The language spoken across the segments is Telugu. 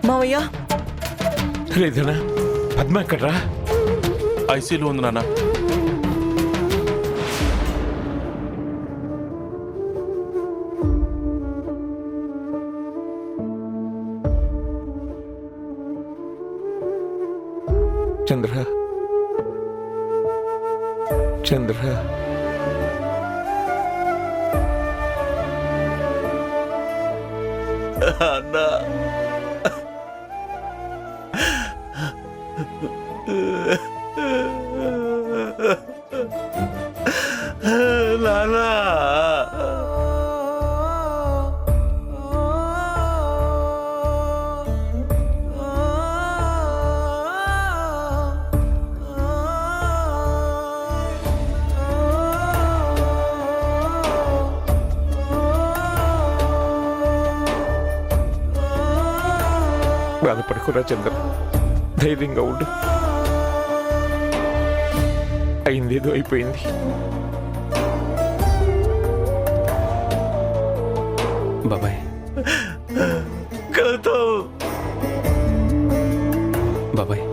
మావయ్య లేదనా పద్మ ఎక్కడ్రా? ఐసీలో ఉంది నాన్న. చంద్ర చంద్ర అన్నా నానా బాధపడకురా చంద్ర, ధైర్యంగా ఉండు. అయిందేదో అయిపోయింది. బాబాయ్ గౌతమ్ బాబాయ్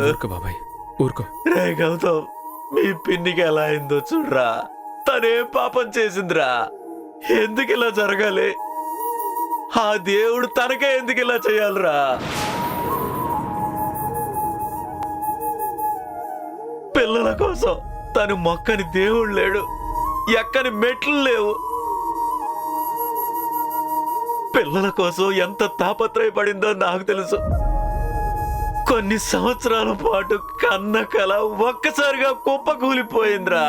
ఊరుకో బాబాయ్ ఊరుకో. రే గౌతమ్, మీ పిన్నికి ఎలా అయిందో చూడరా. తనేం పాపం చేసిందిరా? ఎందుకు ఇలా జరగాలి? ఆ దేవుడు తనకే ఎందుకు ఇలా చేయాలిరా? పిల్లల కోసం తను మొక్కని దేవుడు లేడు, ఎక్కని మెట్లు లేవు. పిల్లల కోసం ఎంత తాపత్రయపడిందో నాకు తెలుసు. కొన్ని సంవత్సరాల పాటు కన్న కల ఒక్కసారిగా కుప్పకూలిపోయిందిరా.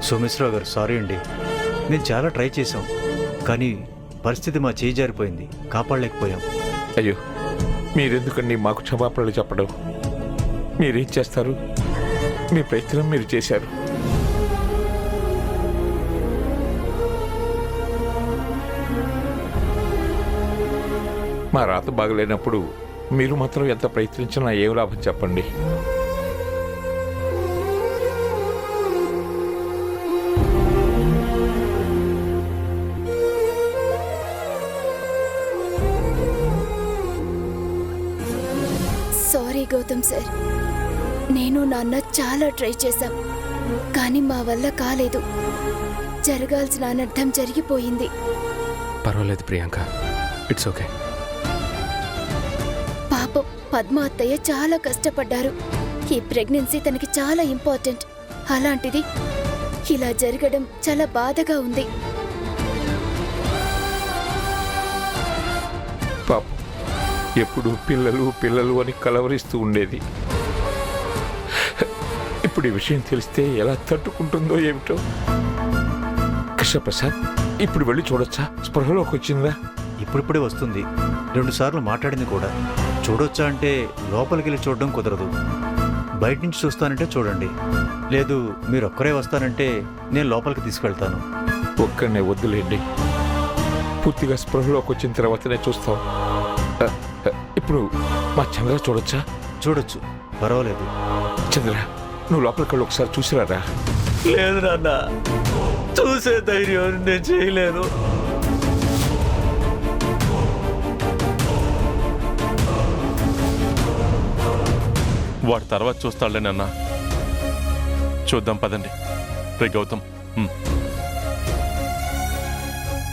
సోమేశ్వరరావు గారు, సారీ అండి. నేను చాలా ట్రై చేశాం, కానీ పరిస్థితి మా చేయి జారిపోయింది, కాపాడలేకపోయాం. అయ్యో, మీరెందుకండి మాకు క్షమాపణలు చెప్పడం? మీరేం చేస్తారు? మీ ప్రయత్నం మీరు చేశారు. మా రాత బాగలేనప్పుడు మీరు మాత్రం ఎంత ప్రయత్నించినా ఏం లాభం చెప్పండి? సారీ గౌతమ్ సార్, నేను నాన్న చాలా ట్రై చేశాం, కానీ మా వల్ల కాలేదు. జరగాల్సిన అనర్థం జరిగిపోయింది. పర్వాలేదు ప్రియాంక, ఇట్స్ ఓకే. పాపం పద్మ అత్తయ్య చాలా కష్టపడ్డారు. ఈ ప్రెగ్నెన్సీ తనకి చాలా ఇంపార్టెంట్. అలాంటిది ఇలా జరగడం చాలా బాధగా ఉంది. పాపం ఎప్పుడు పిల్లలు పిల్లలు అని కలవరిస్తూ ఉండేది. ఇప్పుడు ఈ విషయం తెలిస్తే ఎలా తట్టుకుంటుందో ఏమిటో. కృష్ణప్రసాద్, ఇప్పుడు వెళ్ళి చూడొచ్చా? స్పృహలోకి వచ్చిందా? ఇప్పుడిప్పుడే వస్తుంది. 2 సార్లు మాట్లాడింది కూడా. చూడొచ్చా అంటే లోపలికి వెళ్ళి చూడడం కుదరదు. బయట నుంచి చూస్తానంటే చూడండి, లేదు మీరు ఒక్కరే వస్తానంటే నేను లోపలికి తీసుకెళ్తాను. ఒక్కడనే వద్దులేండి, పూర్తిగా స్పృహలోకి వచ్చిన తర్వాతనే చూస్తాం. ఇప్పుడు మా చంద్ర చూడొచ్చా? చూడొచ్చు, పర్వాలేదు. చంద్ర, నువ్వు లోపలికి వెళ్ళి ఒకసారి చూసిరారా? లేదు నాన్న, చూసే ధైర్యం నేను చేయలేను. వాడు తర్వాత చూస్తాడులే నాన్న. చూద్దాం పదండి. రే గౌతమ్.